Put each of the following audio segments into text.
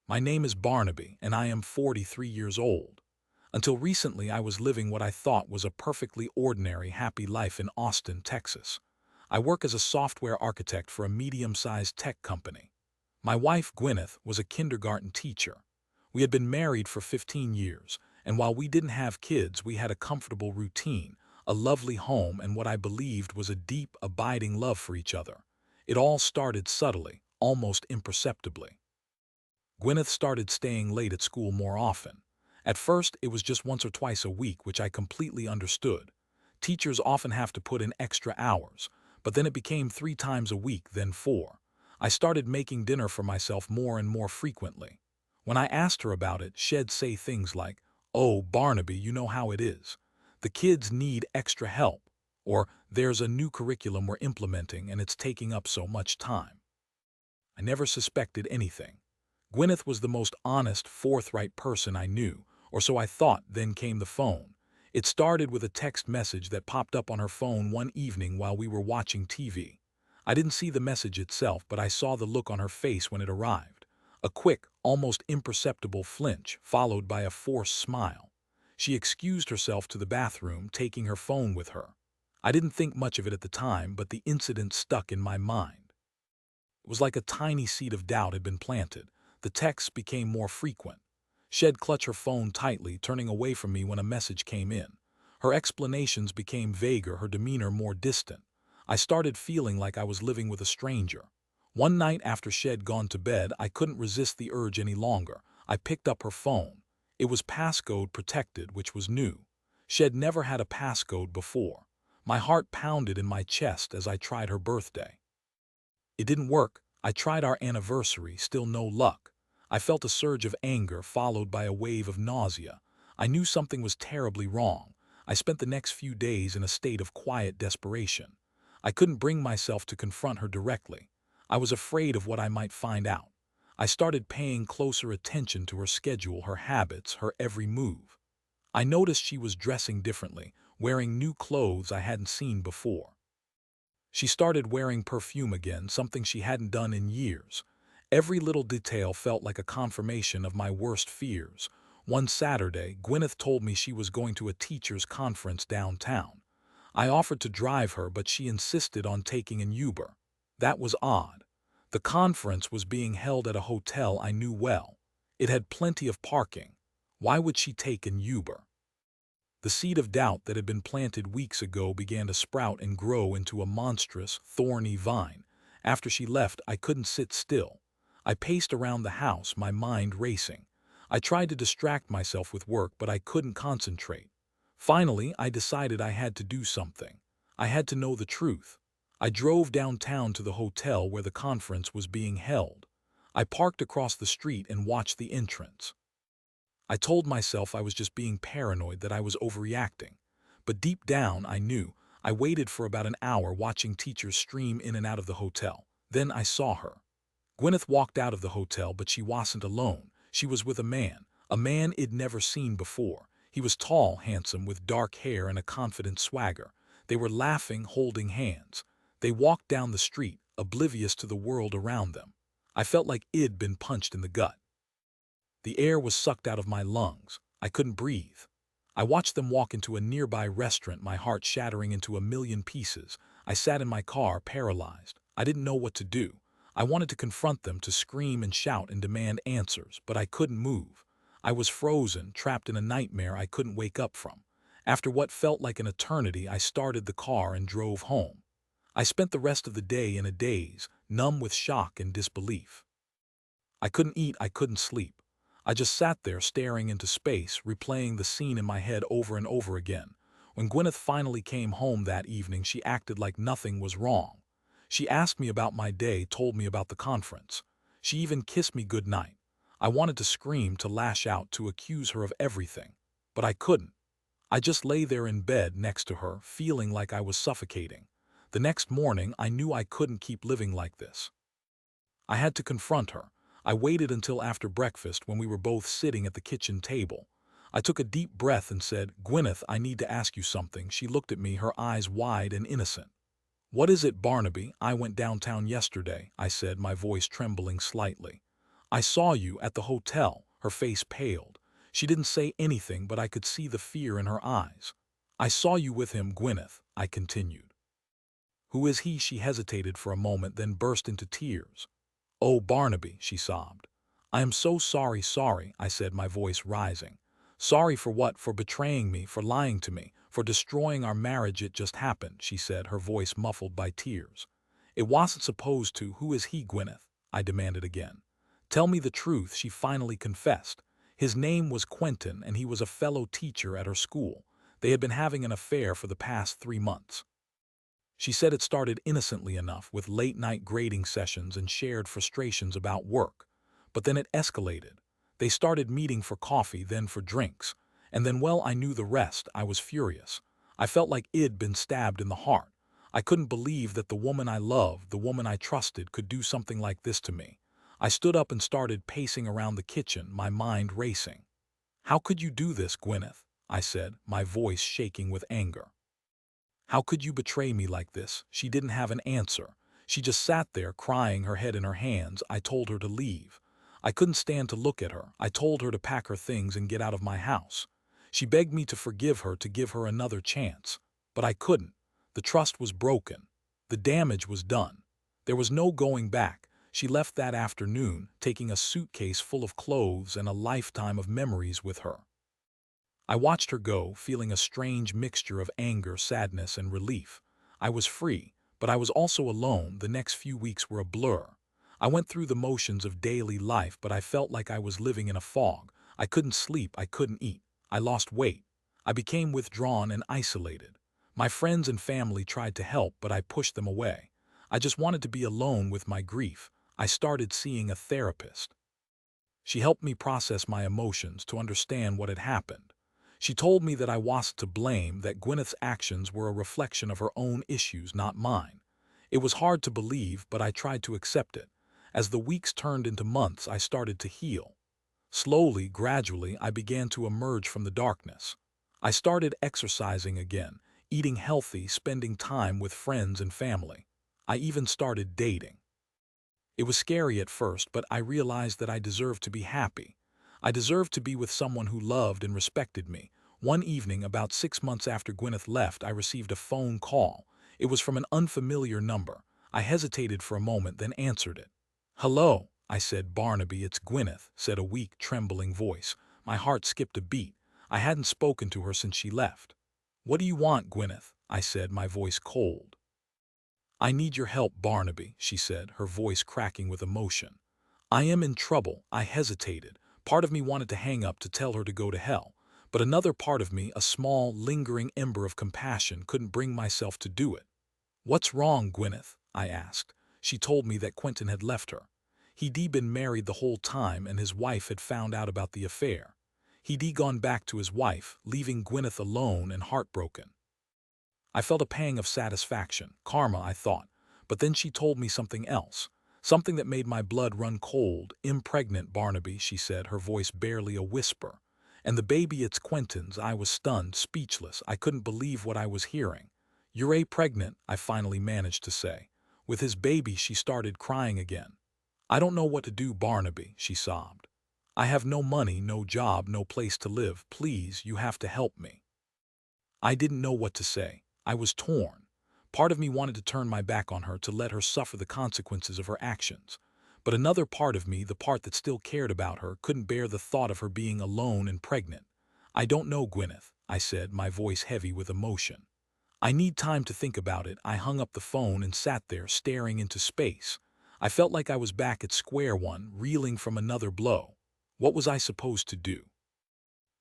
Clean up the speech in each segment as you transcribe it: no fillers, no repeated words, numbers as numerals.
My name is Barnaby, and I am 43 years old. Until recently, I was living what I thought was a perfectly ordinary, happy life in Austin, Texas. I work as a software architect for a medium-sized tech company. My wife, Gwyneth, was a kindergarten teacher. We had been married for 15 years, and while we didn't have kids, we had a comfortable routine, a lovely home, and what I believed was a deep, abiding love for each other. It all started subtly, almost imperceptibly. Gwyneth started staying late at school more often. At first, it was just once or twice a week, which I completely understood. Teachers often have to put in extra hours, but then it became 3 times a week, then 4. I started making dinner for myself more and more frequently. When I asked her about it, she'd say things like, "Oh, Barnaby, you know how it is. The kids need extra help," or "There's a new curriculum we're implementing and it's taking up so much time." I never suspected anything. Gwyneth was the most honest, forthright person I knew, or so I thought. Then came the phone. It started with a text message that popped up on her phone one evening while we were watching TV. I didn't see the message itself, but I saw the look on her face when it arrived. A quick, almost imperceptible flinch, followed by a forced smile. She excused herself to the bathroom, taking her phone with her. I didn't think much of it at the time, but the incident stuck in my mind. It was like a tiny seed of doubt had been planted. The texts became more frequent. She'd clutch her phone tightly, turning away from me when a message came in. Her explanations became vaguer, her demeanor more distant. I started feeling like I was living with a stranger. One night after she'd gone to bed, I couldn't resist the urge any longer. I picked up her phone. It was passcode protected, which was new. She'd never had a passcode before. My heart pounded in my chest as I tried her birthday. It didn't work. I tried our anniversary, still no luck. I felt a surge of anger followed by a wave of nausea. I knew something was terribly wrong. I spent the next few days in a state of quiet desperation. I couldn't bring myself to confront her directly. I was afraid of what I might find out. I started paying closer attention to her schedule, her habits, her every move. I noticed she was dressing differently, wearing new clothes I hadn't seen before. She started wearing perfume again, something she hadn't done in years. Every little detail felt like a confirmation of my worst fears. One Saturday, Gwyneth told me she was going to a teachers' conference downtown. I offered to drive her, but she insisted on taking an Uber. That was odd. The conference was being held at a hotel I knew well. It had plenty of parking. Why would she take an Uber? The seed of doubt that had been planted weeks ago began to sprout and grow into a monstrous, thorny vine. After she left, I couldn't sit still. I paced around the house, my mind racing. I tried to distract myself with work, but I couldn't concentrate. Finally, I decided I had to do something. I had to know the truth. I drove downtown to the hotel where the conference was being held. I parked across the street and watched the entrance. I told myself I was just being paranoid, that I was overreacting. But deep down, I knew. I waited for about an hour watching teachers stream in and out of the hotel. Then I saw her. Gwyneth walked out of the hotel, but she wasn't alone. She was with a man I'd never seen before. He was tall, handsome, with dark hair and a confident swagger. They were laughing, holding hands. They walked down the street, oblivious to the world around them. I felt like I'd been punched in the gut. The air was sucked out of my lungs. I couldn't breathe. I watched them walk into a nearby restaurant, my heart shattering into a million pieces. I sat in my car, paralyzed. I didn't know what to do. I wanted to confront them, to scream and shout and demand answers, but I couldn't move. I was frozen, trapped in a nightmare I couldn't wake up from. After what felt like an eternity, I started the car and drove home. I spent the rest of the day in a daze, numb with shock and disbelief. I couldn't eat, I couldn't sleep. I just sat there staring into space, replaying the scene in my head over and over again. When Gwyneth finally came home that evening, she acted like nothing was wrong. She asked me about my day, told me about the conference. She even kissed me goodnight. I wanted to scream, to lash out, to accuse her of everything. But I couldn't. I just lay there in bed next to her, feeling like I was suffocating. The next morning, I knew I couldn't keep living like this. I had to confront her. I waited until after breakfast, when we were both sitting at the kitchen table. I took a deep breath and said, "Gwyneth, I need to ask you something." She looked at me, her eyes wide and innocent. "What is it, Barnaby?" "I went downtown yesterday," I said, my voice trembling slightly. I saw you at the hotel." Her face paled. She didn't say anything, but I could see the fear in her eyes. "I saw you with him, Gwyneth," I continued. "Who is he?" She hesitated for a moment, then burst into tears. "Oh, Barnaby," she sobbed. "I am so sorry, sorry," I said, my voice rising. "Sorry for what? For betraying me, for lying to me, for destroying our marriage. It just happened," she said, her voice muffled by tears. "It wasn't supposed to." "Who is he, Gwyneth?" I demanded again. "Tell me the truth," she finally confessed. "His name was Quentin, and he was a fellow teacher at her school. They had been having an affair for the past 3 months." She said it started innocently enough, with late-night grading sessions and shared frustrations about work. But then it escalated. They started meeting for coffee, then for drinks. And then, well, I knew the rest. I was furious. I felt like I'd been stabbed in the heart. I couldn't believe that the woman I loved, the woman I trusted, could do something like this to me. I stood up and started pacing around the kitchen, my mind racing. "How could you do this, Gwyneth?" I said, my voice shaking with anger. "How could you betray me like this?" She didn't have an answer. She just sat there, crying, her head in her hands. I told her to leave. I couldn't stand to look at her. I told her to pack her things and get out of my house. She begged me to forgive her, to give her another chance. But I couldn't. The trust was broken. The damage was done. There was no going back. She left that afternoon, taking a suitcase full of clothes and a lifetime of memories with her. I watched her go, feeling a strange mixture of anger, sadness, and relief. I was free, but I was also alone. The next few weeks were a blur. I went through the motions of daily life, but I felt like I was living in a fog. I couldn't sleep, I couldn't eat. I lost weight. I became withdrawn and isolated. My friends and family tried to help, but I pushed them away. I just wanted to be alone with my grief. I started seeing a therapist. She helped me process my emotions, to understand what had happened. She told me that I wasn't to blame, that Gwyneth's actions were a reflection of her own issues, not mine. It was hard to believe, but I tried to accept it. As the weeks turned into months, I started to heal. Slowly, gradually, I began to emerge from the darkness. I started exercising again, eating healthy, spending time with friends and family. I even started dating. It was scary at first, but I realized that I deserved to be happy. I deserved to be with someone who loved and respected me. One evening, about 6 months after Gwyneth left, I received a phone call. It was from an unfamiliar number. I hesitated for a moment, then answered it. "Hello," I said. "Barnaby, it's Gwyneth," said a weak, trembling voice. My heart skipped a beat. I hadn't spoken to her since she left. "What do you want, Gwyneth?" I said, my voice cold. "I need your help, Barnaby," she said, her voice cracking with emotion. "I am in trouble." I hesitated. Part of me wanted to hang up, to tell her to go to hell. But another part of me, a small, lingering ember of compassion, couldn't bring myself to do it. "What's wrong, Gwyneth?" I asked. She told me that Quentin had left her. He'd been married the whole time, and his wife had found out about the affair. He'd gone back to his wife, leaving Gwyneth alone and heartbroken. I felt a pang of satisfaction. Karma, I thought. But then she told me something else. Something that made my blood run cold. "Impregnant, Barnaby," she said, her voice barely a whisper. "And the baby, it's Quentin's." I was stunned, speechless. I couldn't believe what I was hearing. "You're pregnant," I finally managed to say. "With his baby." She started crying again. "I don't know what to do, Barnaby," she sobbed. "I have no money, no job, no place to live. Please, you have to help me." I didn't know what to say. I was torn. Part of me wanted to turn my back on her, to let her suffer the consequences of her actions. But another part of me, the part that still cared about her, couldn't bear the thought of her being alone and pregnant. "I don't know, Gwyneth," I said, my voice heavy with emotion. "I need time to think about it." I hung up the phone and sat there, staring into space. I felt like I was back at square one, reeling from another blow. What was I supposed to do?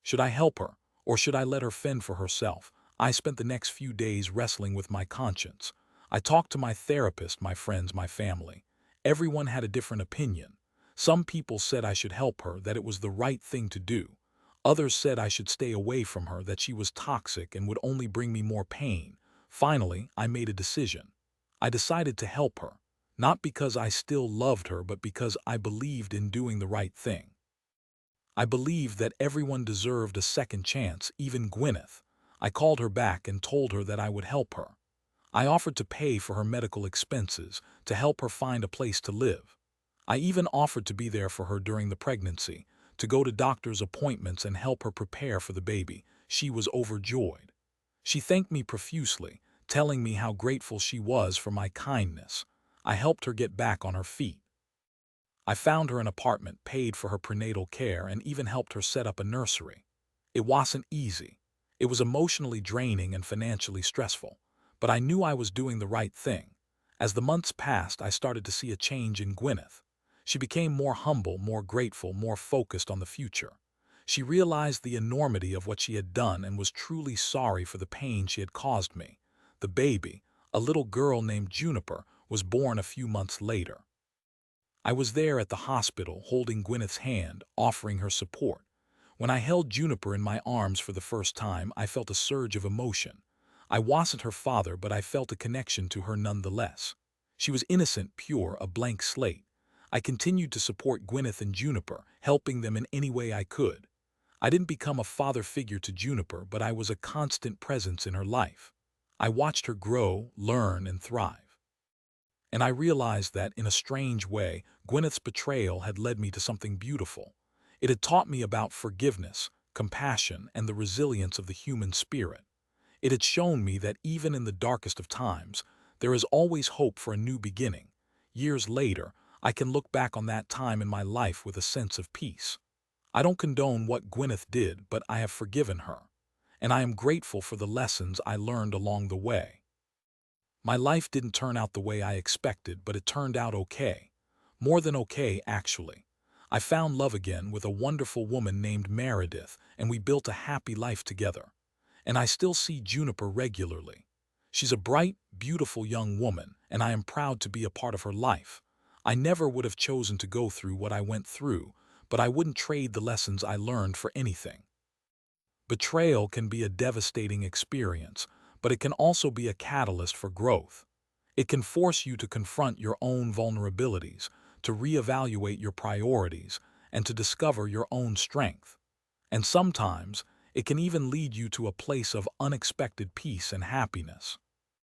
Should I help her, or should I let her fend for herself? I spent the next few days wrestling with my conscience. I talked to my therapist, my friends, my family. Everyone had a different opinion. Some people said I should help her, that it was the right thing to do. Others said I should stay away from her, that she was toxic and would only bring me more pain. Finally, I made a decision. I decided to help her, not because I still loved her, but because I believed in doing the right thing. I believed that everyone deserved a second chance, even Gwyneth. I called her back and told her that I would help her. I offered to pay for her medical expenses, to help her find a place to live. I even offered to be there for her during the pregnancy, to go to doctor's appointments and help her prepare for the baby. She was overjoyed. She thanked me profusely, telling me how grateful she was for my kindness. I helped her get back on her feet. I found her an apartment, paid for her prenatal care, and even helped her set up a nursery. It wasn't easy. It was emotionally draining and financially stressful, but I knew I was doing the right thing. As the months passed, I started to see a change in Gwyneth. She became more humble, more grateful, more focused on the future. She realized the enormity of what she had done and was truly sorry for the pain she had caused me. The baby, a little girl named Juniper, was born a few months later. I was there at the hospital, holding Gwyneth's hand, offering her support. When I held Juniper in my arms for the first time, I felt a surge of emotion. I wasn't her father, but I felt a connection to her nonetheless. She was innocent, pure, a blank slate. I continued to support Gwyneth and Juniper, helping them in any way I could. I didn't become a father figure to Juniper, but I was a constant presence in her life. I watched her grow, learn, and thrive. And I realized that, in a strange way, Gwyneth's betrayal had led me to something beautiful. It had taught me about forgiveness, compassion, and the resilience of the human spirit. It had shown me that even in the darkest of times, there is always hope for a new beginning. Years later, I can look back on that time in my life with a sense of peace. I don't condone what Gwyneth did, but I have forgiven her. And I am grateful for the lessons I learned along the way. My life didn't turn out the way I expected, but it turned out okay. More than okay, actually. I found love again with a wonderful woman named Meredith, and we built a happy life together. And I still see Juniper regularly. She's a bright, beautiful young woman, and I am proud to be a part of her life. I never would have chosen to go through what I went through, but I wouldn't trade the lessons I learned for anything. Betrayal can be a devastating experience, but it can also be a catalyst for growth. It can force you to confront your own vulnerabilities, to reevaluate your priorities, and to discover your own strength. And sometimes, it can even lead you to a place of unexpected peace and happiness.